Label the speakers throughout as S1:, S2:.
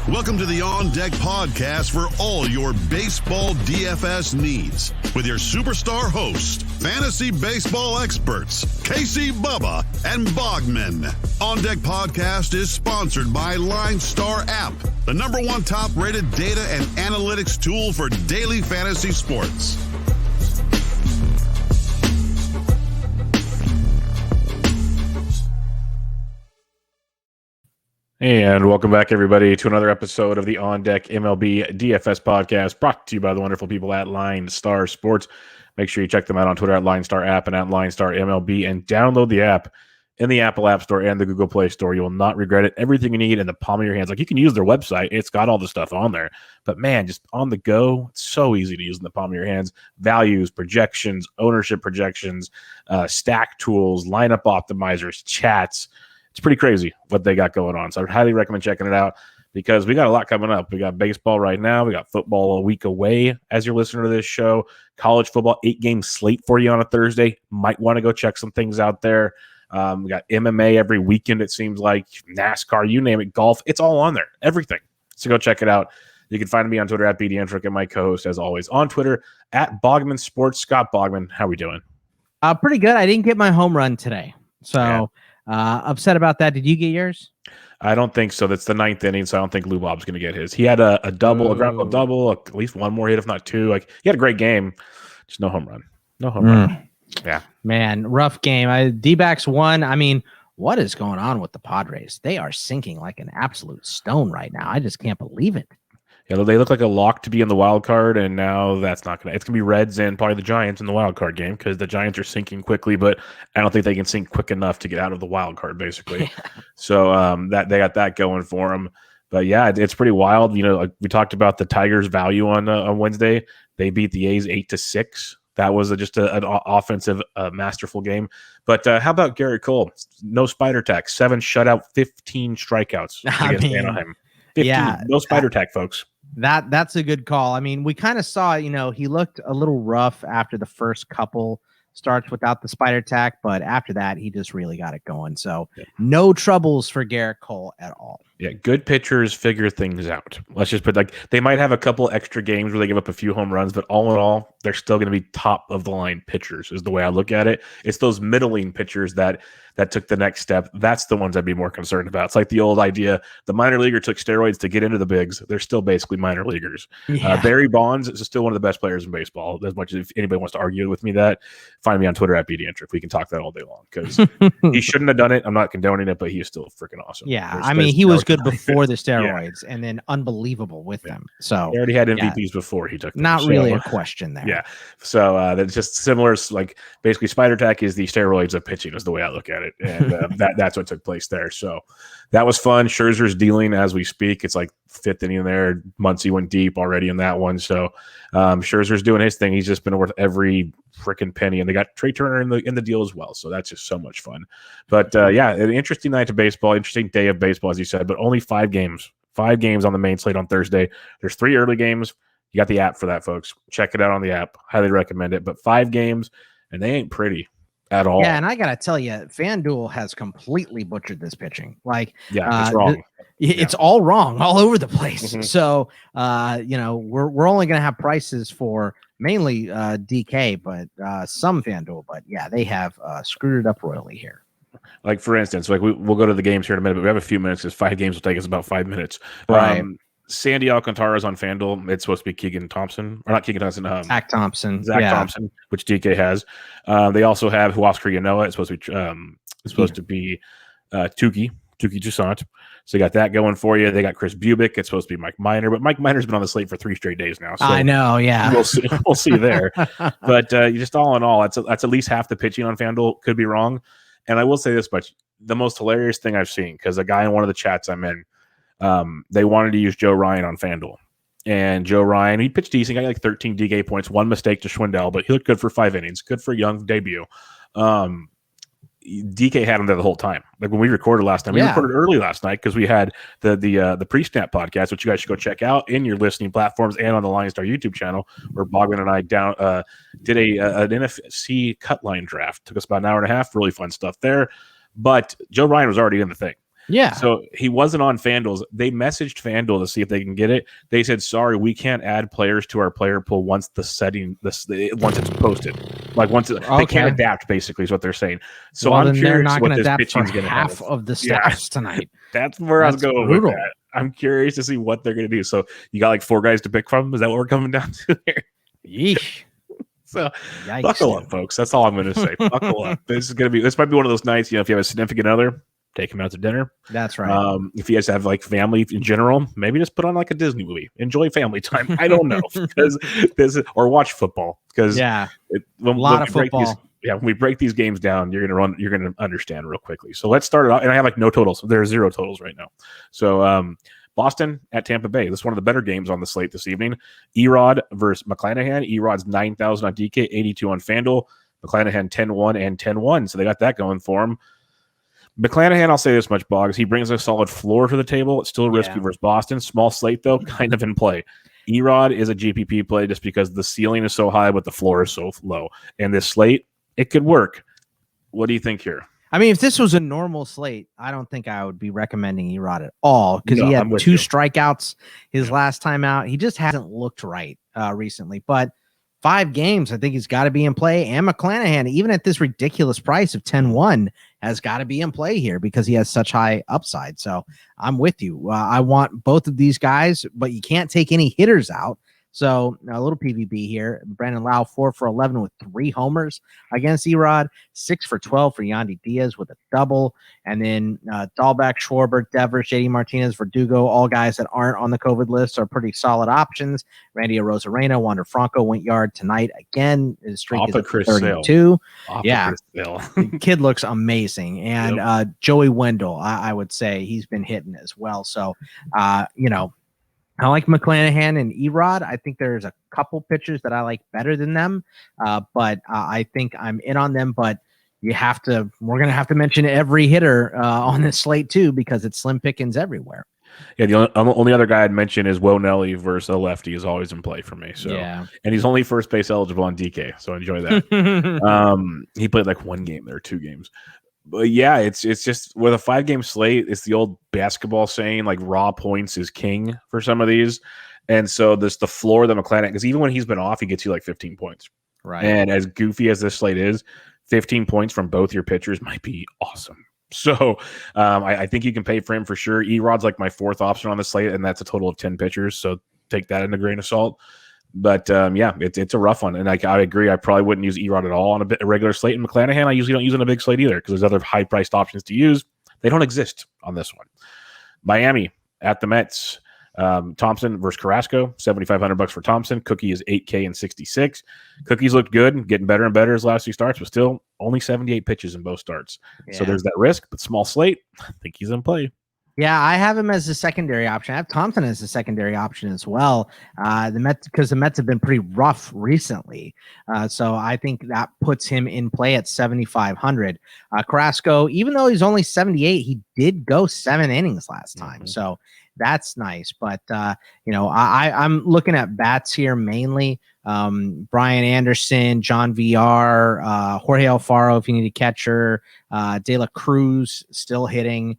S1: Welcome to the On Deck podcast for all your baseball DFS needs with your superstar hosts, fantasy baseball experts, Casey, Bubba, and Bogman. On Deck podcast is sponsored by LineStar app, the #1 top-rated data and analytics tool for daily fantasy sports.
S2: And welcome back, everybody, to another episode of the On Deck MLB DFS podcast, brought to you by the wonderful people at LineStar Sports. Make sure you check them out on Twitter at LineStar app and at LineStar MLB, and download the app in the Apple App Store and the Google Play Store. You will not regret it. Everything you need in the palm of your hands. Like, you can use their website. It's got all the stuff on there. But, man, just on the go, it's so easy to use in the palm of your hands. Values, projections, ownership projections, stack tools, lineup optimizers, chats. It's pretty crazy what they got going on. So I highly recommend checking it out because we got a lot coming up. We got baseball right now. We got football a week away as you're listening to this show. College football, 8-game slate for you on a Thursday. Might want to go check some things out there. We got MMA every weekend, it seems like. NASCAR, you name it. Golf, it's all on there. Everything. So go check it out. You can find me on Twitter at BDentrick and my co-host, as always, on Twitter at Bogman Sports. Scott Bogman, how are we doing?
S3: Pretty good. I didn't get my home run today. So... yeah. Upset about that. Did you get yours?
S2: I don't think so. That's the 9th inning, so I don't think Lou Bob's going to get his. He had a double, a ground ball double, at least one more hit, if not two. Like, he had a great game, just no home run. No home run. Yeah, man,
S3: rough game. D-backs won. I mean, what is going on with the Padres? They are sinking like an absolute stone right now. I just can't believe it.
S2: Yeah, they look like a lock to be in the wild card, and now that's not going to. It's going to be Reds and probably the Giants in the wild card game because the Giants are sinking quickly, but I don't think they can sink quick enough to get out of the wild card, basically. So that they got that going for them. But yeah, it's pretty wild. You know, like we talked about the Tigers' value on Wednesday. They beat the A's 8-6. That was just an offensive, masterful game. But how about Garrett Cole? No spider tack, 7 shutout, 15 strikeouts against Anaheim. 15, yeah, no spider tack, folks.
S3: That's a good call. I mean, we kind of saw, he looked a little rough after the first couple starts without the spider tack, but after that, he just really got it going. So no troubles for Garrett Cole at all.
S2: Yeah, good pitchers figure things out. Let's just put they might have a couple extra games where they give up a few home runs, but all in all, they're still going to be top of the line pitchers is the way I look at it. It's those middling pitchers that took the next step. That's the ones I'd be more concerned about. It's like the old idea, the minor leaguer took steroids to get into the bigs. They're still basically minor leaguers. Yeah. Barry Bonds is still one of the best players in baseball. As much as if anybody wants to argue with me that, find me on Twitter at BDentrick. We can talk that all day long because he shouldn't have done it. I'm not condoning it, but he is still freaking awesome.
S3: Yeah, I mean, he was good before the steroids and then unbelievable with them. So
S2: he already had MVPs before he took them.
S3: Not really a question there.
S2: Yeah. So that's just similar. Like basically Spider Tack is the steroids of pitching is the way I look at it. And that's what took place there. So that was fun. Scherzer's dealing as we speak. It's like 5th inning there. Muncy went deep already in that one. So Scherzer's doing his thing. He's just been worth every freaking penny, and they got Trey Turner in the deal as well. So that's just so much fun. But yeah, an interesting night of baseball, interesting day of baseball, as you said, but only 5 games. 5 games on the main slate on Thursday. There's 3 early games. You got the app for that, folks. Check it out on the app. Highly recommend it. But 5 games, and they ain't pretty at all.
S3: Yeah, and I gotta tell you, FanDuel has completely butchered this pitching. Like,
S2: it's wrong.
S3: It's all wrong, all over the place. Mm-hmm. So, we're only gonna have prices for mainly DK, but some FanDuel. But yeah, they have screwed it up royally here.
S2: Like for instance, like we'll go to the games here in a minute, but we have a few minutes because 5 games will take us about 5 minutes.
S3: Right.
S2: Sandy Alcantara's on FanDuel. It's supposed to be Keegan Thompson, or not Keegan Thompson.
S3: Zach Thompson,
S2: which DK has. They also have Huascar Yanoa. It's supposed to be Tuki Toussaint. So they got that going for you. They got Chris Bubick. It's supposed to be Mike Minor, but Mike Minor's been on the slate for 3 straight days now. So
S3: I know, yeah.
S2: We'll see there. But just all in all, that's at least half the pitching on FanDuel. Could be wrong. And I will say this much: the most hilarious thing I've seen, because a guy in one of the chats I'm in, they wanted to use Joe Ryan on FanDuel. And Joe Ryan, he pitched decent, got like 13 DK points, 1 mistake to Schwindel, but he looked good for 5 innings. Good for a young debut. DK had him there the whole time. Like when we recorded last time, we recorded early last night because we had the pre-snap podcast, which you guys should go check out in your listening platforms and on the LineStar YouTube channel, where Bogman and I did an NFC cut line draft. Took us about an hour and a half. Really fun stuff there. But Joe Ryan was already in the thing.
S3: Yeah.
S2: So he wasn't on FanDuel's. They messaged FanDuel to see if they can get it. They said, sorry, we can't add players to our player pool once once it's posted. Like they can't adapt, basically, is what they're saying. So
S3: well,
S2: I'm
S3: then they're
S2: curious
S3: not
S2: what
S3: going to
S2: this
S3: adapt for
S2: pitching's going to
S3: half
S2: have.
S3: of the staffs tonight.
S2: That's where I was going
S3: brutal.
S2: with that. I'm curious to see what they're going to do. So you got like 4 guys to pick from? Is that what we're coming down to here?
S3: Yeesh.
S2: So
S3: Yikes,
S2: buckle up, folks. That's all I'm going to say. Buckle up. This might be one of those nights, if you have a significant other, take him out to dinner.
S3: That's right.
S2: If you guys have like family in general, maybe just put on like a Disney movie. Enjoy family time. I don't know, or watch football, because
S3: a lot of football.
S2: When we break these games down, you're gonna understand real quickly. So let's start it out. And I have like no totals. There are 0 totals right now. So Boston at Tampa Bay. This is one of the better games on the slate this evening. Erod versus McClanahan. Erod's 9,000 on DK, 82 on FanDuel. McClanahan 10-1 and 10-1. So they got that going for him. McClanahan, I'll say this much, Boggs. He brings a solid floor to the table. It's still risky versus Boston. Small slate, though, kind of in play. Erod is a GPP play just because the ceiling is so high, but the floor is so low. And this slate, it could work. What do you think here?
S3: I mean, if this was a normal slate, I don't think I would be recommending Erod at all, because he had 2 strikeouts his last time out. He just hasn't looked right recently. But 5 games, I think he's got to be in play. And McClanahan, even at this ridiculous price of 10-1, has got to be in play here because he has such high upside. So I'm with you. I want both of these guys, but you can't take any hitters out. So a little PVB here. Brandon Lau 4 for 11 with 3 homers against Erod, 6 for 12 for Yandy Diaz with a double, and then Dahlbeck, Schwarber, Devers, JD Martinez, Verdugo, all guys that aren't on the COVID list are pretty solid options. Randy Arozarena, Wander Franco went yard tonight again. His streak is at 32. The kid looks amazing, and Joey Wendell, I would say he's been hitting as well. So I like McClanahan and Erod. I think there's a couple pitchers that I like better than them, but I think I'm in on them. But we're going to have to mention every hitter on this slate too, because it's slim pickings everywhere.
S2: Yeah, the only other guy I'd mention is Will Nelly versus a lefty is always in play for me. So and he's only first base eligible on DK, so enjoy that. He played like 1 game there, 2 games. But yeah, it's just with a 5-game slate, it's the old basketball saying, like, raw points is king for some of these. And so the floor that McClanahan, because even when he's been off, he gets you like 15 points.
S3: Right.
S2: And as goofy as this slate is, 15 points from both your pitchers might be awesome. So I think you can pay for him for sure. Erod's like my 4th option on the slate, and that's a total of 10 pitchers. So take that in a grain of salt. But it's a rough one, and I agree. I probably wouldn't use Erod at all on a regular slate. And McClanahan, I usually don't use on a big slate either, because there's other high-priced options to use. They don't exist on this one. Miami at the Mets. Thompson versus Carrasco, $7,500 for Thompson. Cookie is $8K and 66. Cookie's looked good, getting better and better his last 2 starts, but still only 78 pitches in both starts. Yeah. So there's that risk, but small slate. I think he's in play.
S3: Yeah, I have him as a secondary option. I have Thompson as a secondary option as well. The Mets have been pretty rough recently. So I think that puts him in play at 7,500. Carrasco, even though he's only 78, he did go 7 innings last time. So that's nice. But, I'm looking at bats here mainly. Brian Anderson, John VR, Jorge Alfaro, if you need a catcher, De La Cruz still hitting.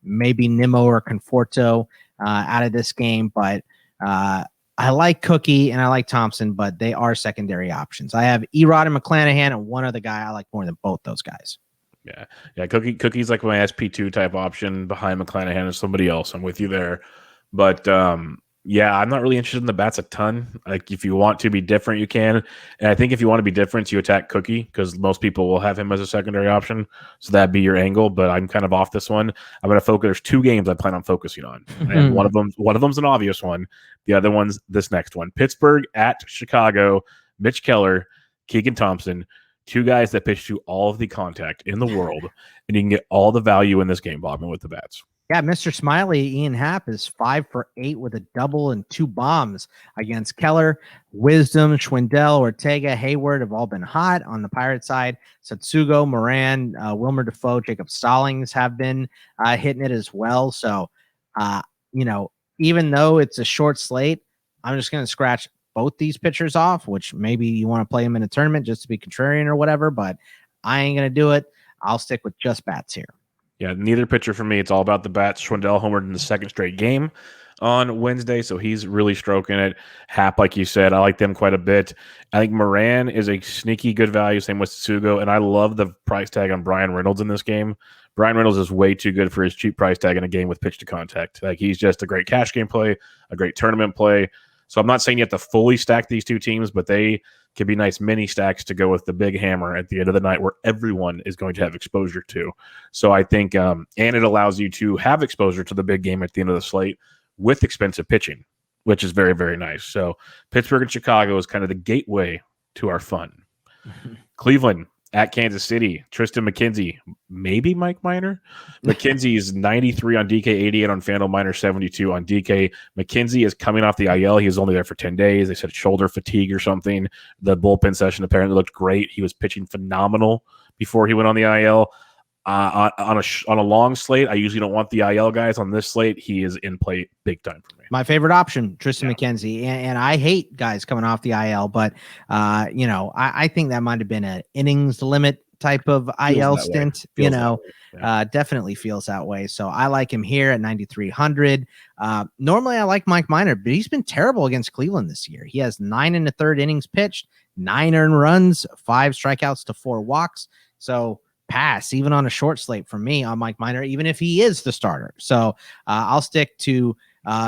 S3: Maybe Nimmo or Conforto out of this game, but I like Cookie and I like Thompson, but they are secondary options. I have Erod and McClanahan, and one other guy I like more than both those guys.
S2: Yeah. Cookie's like my SP2 type option behind McClanahan or somebody else. I'm with you there, but I'm not really interested in the bats a ton. Like, if you want to be different, you can. And I think if you want to be different, you attack Cookie, because most people will have him as a secondary option. So that'd be your angle. But I'm kind of off this one. I'm going to focus. There's 2 games I plan on focusing on. And one of them's an obvious one. The other one's this next one. Pittsburgh at Chicago. Mitch Keller, Keegan Thompson. 2 guys that pitch to all of the contact in the world. And you can get all the value in this game, Bogman, with the bats.
S3: Yeah, Mr. Smiley, Ian Happ is 5 for 8 with a double and 2 bombs against Keller. Wisdom, Schwindel, Ortega, Hayward have all been hot on the Pirate side. Satsugo, Moran, Wilmer Defoe, Jacob Stallings have been hitting it as well. So, even though it's a short slate, I'm just going to scratch both these pitchers off, which maybe you want to play them in a tournament just to be contrarian or whatever, but I ain't going to do it. I'll stick with just bats here.
S2: Yeah, neither pitcher for me. It's all about the bats. Schwindel homered in the second straight game on Wednesday, so he's really stroking it. Hap, like you said, I like them quite a bit. I think Moran is a sneaky good value, same with Tsugo, and I love the price tag on Brian Reynolds in this game. Brian Reynolds is way too good for his cheap price tag in a game with pitch to contact. Like, he's just a great cash game play, a great tournament play. So I'm not saying you have to fully stack these two teams, but they can be nice mini stacks to go with the big hammer at the end of the night where everyone is going to have exposure to. So I think, and it allows you to have exposure to the big game at the end of the slate with expensive pitching, which is very, very nice. So Pittsburgh and Chicago is kind of the gateway to our fun. Cleveland at Kansas City, Tristan McKenzie, maybe Mike Minor. McKenzie is 93 on DK, 88 on FanDuel, Minor 72 on DK. McKenzie is coming off the IL. He was only there for 10 days. They said shoulder fatigue or something. The bullpen session apparently looked great. He was pitching phenomenal before he went on the IL. On a long slate, I usually don't want the IL guys. On this slate, he is in play big time for me.
S3: My favorite option, Tristan McKenzie, and I hate guys coming off the IL, but I think that might have been an innings limit type of IL stint. Definitely feels that way. So I like him here at 9,300. Normally, I like Mike Minor, but he's been terrible against Cleveland this year. He has 9 1/3 innings pitched, 9 earned runs, 5 strikeouts to 4 walks. So pass even on a short slate for me on Mike Minor, even if he is the starter. So I'll stick to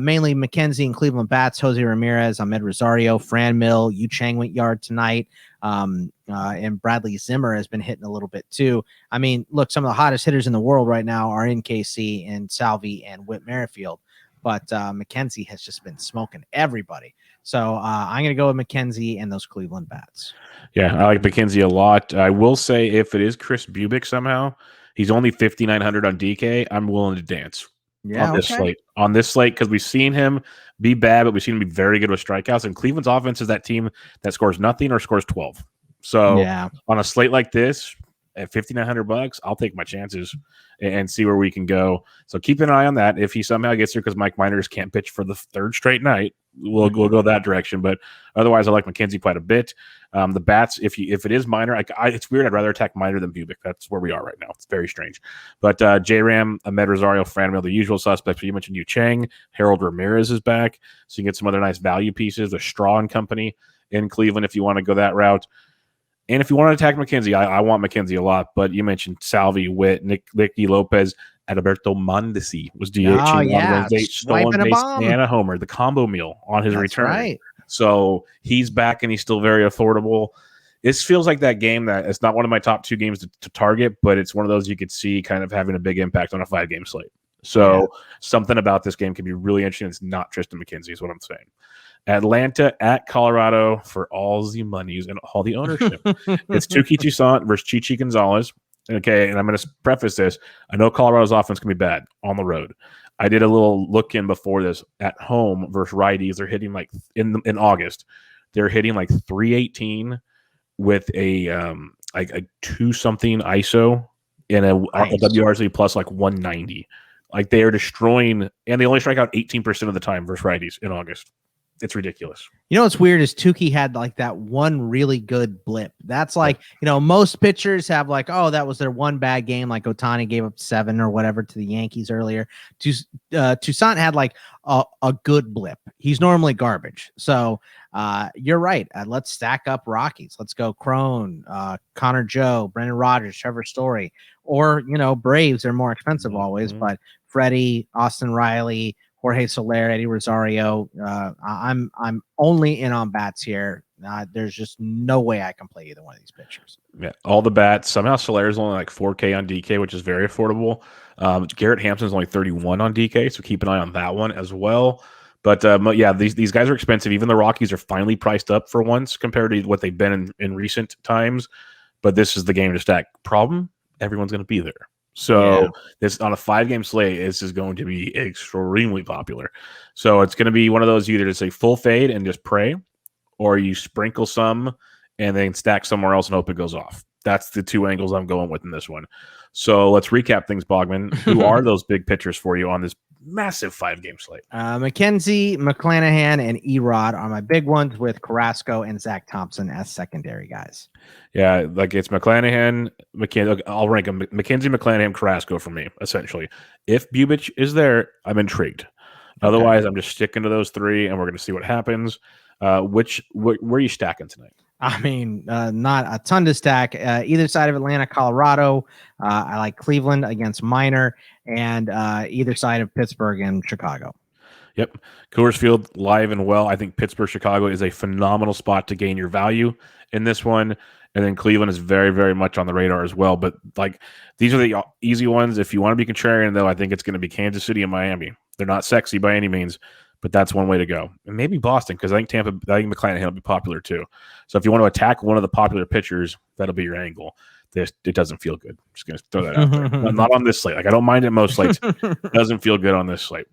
S3: mainly McKenzie and Cleveland bats, Jose Ramirez, Ahmed Rosario, Fran Mill, Yu Chang went yard tonight. And Bradley Zimmer has been hitting a little bit too. I mean, look, some of the hottest hitters in the world right now are in KC and Salvi and Whit Merrifield, but McKenzie has just been smoking everybody. So I'm going to go with McKenzie and those Cleveland bats. Yeah,
S2: I like McKenzie a lot. I will say if it is Chris Bubic somehow, he's only 5,900 on DK. I'm willing to dance on this slate. On this slate, because we've seen him be bad, but we've seen him be very good with strikeouts. And Cleveland's offense is that team that scores nothing or scores 12. So on a slate like this, at $5,900, I'll take my chances and see where we can go. So keep an eye on that. If he somehow gets there because Mike Minors can't pitch for the third straight night, we'll go that direction. But otherwise, I like McKenzie quite a bit. The bats, if it is Minor, it's weird. I'd rather attack Minor than Bubic. That's where we are right now. It's very strange. But J-Ram, Ahmed Rosario, Fran Mill, the usual suspects. But you mentioned Yu Chang. Harold Ramirez is back. So you can get some other nice value pieces. The Straw and Company in Cleveland if you want to go that route. And if you want to attack McKenzie, I want McKenzie a lot. But you mentioned Salvi, Witt, Nicky Lopez, Adalberto Mondesi was DH on Wednesday, stolen base and a homer, the combo meal on his return. Right. So he's back and he's still very affordable. This feels like that game that it's not one of my top 2 games to target, but it's one of those you could see kind of having a big impact on a 5-game slate. So something about this game can be really interesting. It's not Tristan McKenzie is what I'm saying. Atlanta at Colorado for all the monies and all the ownership. It's Tuki Toussaint versus Chichi Gonzalez. Okay, and I'm going to preface this. I know Colorado's offense can be bad on the road. I did a little look in before this at home versus righties. They're hitting like in August. They're hitting like 318 with a 2-something ISO and a WRZ plus like 190. Like they are destroying, and they only strike out 18% of the time versus righties in August. It's ridiculous.
S3: You know what's weird is Tukey had like that one really good blip. That's like, most pitchers have like, oh, that was their one bad game. Like Ohtani gave up 7 or whatever to the Yankees earlier. Toussaint had like a good blip. He's normally garbage. So you're right. Let's stack up Rockies. Let's go Crone, Connor Joe, Brendan Rodgers, Trevor Story, or, Braves are more expensive always, but Freddie, Austin Riley, Jorge Soler, Eddie Rosario. I'm only in on bats here. There's just no way I can play either one of these pitchers.
S2: Yeah, all the bats. Somehow Soler is only like 4K on DK, which is very affordable. Garrett Hampson's only 31 on DK, so keep an eye on that one as well. But these guys are expensive. Even the Rockies are finally priced up for once compared to what they've been in recent times. But this is the game to stack. Problem: everyone's going to be there. So this on a 5-game slate, this is going to be extremely popular. So it's going to be one of those, you either just say full fade and just pray, or you sprinkle some and then stack somewhere else and hope it goes off. That's the 2 angles I'm going with in this one. So let's recap things, Bogman. Who are those big pitchers for you on this massive 5-game slate.
S3: McKenzie, McClanahan, and Erod are my big ones, with Carrasco and Zach Thompson as secondary guys.
S2: Yeah, like it's McClanahan, McKenzie. I'll rank them: McKenzie, McClanahan, Carrasco for me, essentially. If Bubich is there, I'm intrigued. Okay. Otherwise, I'm just sticking to those 3, and we're going to see what happens. Where are you stacking tonight?
S3: I mean, not a ton to stack. Either side of Atlanta, Colorado. I like Cleveland against Minor, and either side of Pittsburgh and Chicago.
S2: Yep. Coors Field live and well. I think Pittsburgh, Chicago is a phenomenal spot to gain your value in this one. And then Cleveland is very, very much on the radar as well. But like these are the easy ones. If you want to be contrarian, though, I think it's going to be Kansas City and Miami. They're not sexy by any means, but that's one way to go. And maybe Boston, because I think McClanahan will be popular too. So if you want to attack one of the popular pitchers, that'll be your angle. It doesn't feel good. I'm just going to throw that out there. Not on this slate. Like I don't mind it most slates. It doesn't feel good on this slate.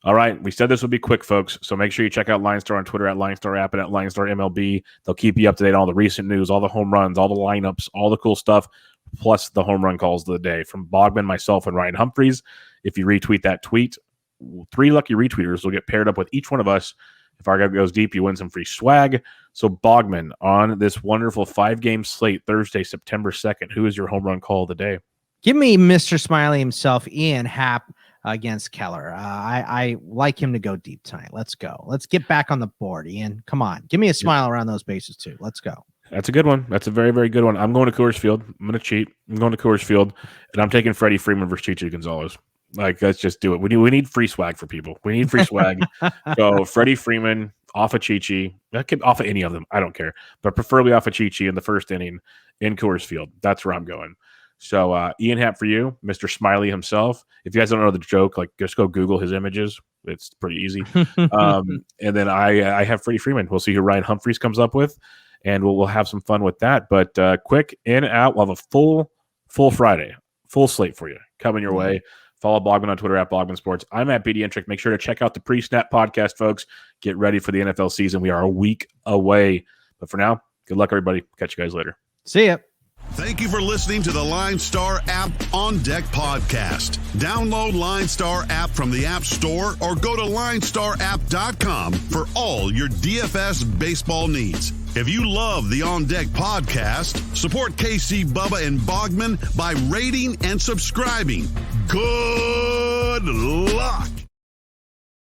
S2: All right. We said this would be quick, folks. So make sure you check out LineStar on Twitter at LineStar app and at LineStar MLB. They'll keep you up to date on all the recent news, all the home runs, all the lineups, all the cool stuff, plus the home run calls of the day from Bogman, myself, and Ryan Humphreys. If you retweet that tweet, 3 lucky retweeters will get paired up with each one of us. If our guy goes deep, you win some free swag. So Bogman, on this wonderful 5-game slate, Thursday, September 2nd, who is your home run call of the day?
S3: Give me Mr. Smiley himself, Ian Happ, against Keller. I like him to go deep tonight. Let's go. Let's get back on the board, Ian. Come on. Give me a smile around those bases, too. Let's go.
S2: That's a good one. That's a very, very good one. I'm going to Coors Field. I'm going to cheat. I'm going to Coors Field, and I'm taking Freddie Freeman versus Chichi Gonzalez. Like, let's just do it. We need free swag for people. We need free swag. So Freddie Freeman off of Chichi. Off of any of them. I don't care. But preferably off of Chichi in the first inning in Coors Field. That's where I'm going. So Ian Happ for you, Mr. Smiley himself. If you guys don't know the joke, like just go Google his images. It's pretty easy. And then I have Freddie Freeman. We'll see who Ryan Humphreys comes up with, and we'll have some fun with that. But quick in and out. We'll have a full Friday, full slate for you coming your way. Follow Bogman on Twitter at Bogman Sports. I'm at BD Entrick. Make sure to check out the pre-snap podcast, folks. Get ready for the NFL season. We are a week away. But for now, good luck, everybody. Catch you guys later.
S3: See ya.
S1: Thank you for listening to the LineStar app On Deck podcast. Download LineStar app from the App Store or go to LineStarApp.com for all your DFS baseball needs. If you love the On Deck podcast, support KC, Bubba, and Bogman by rating and subscribing. Good luck.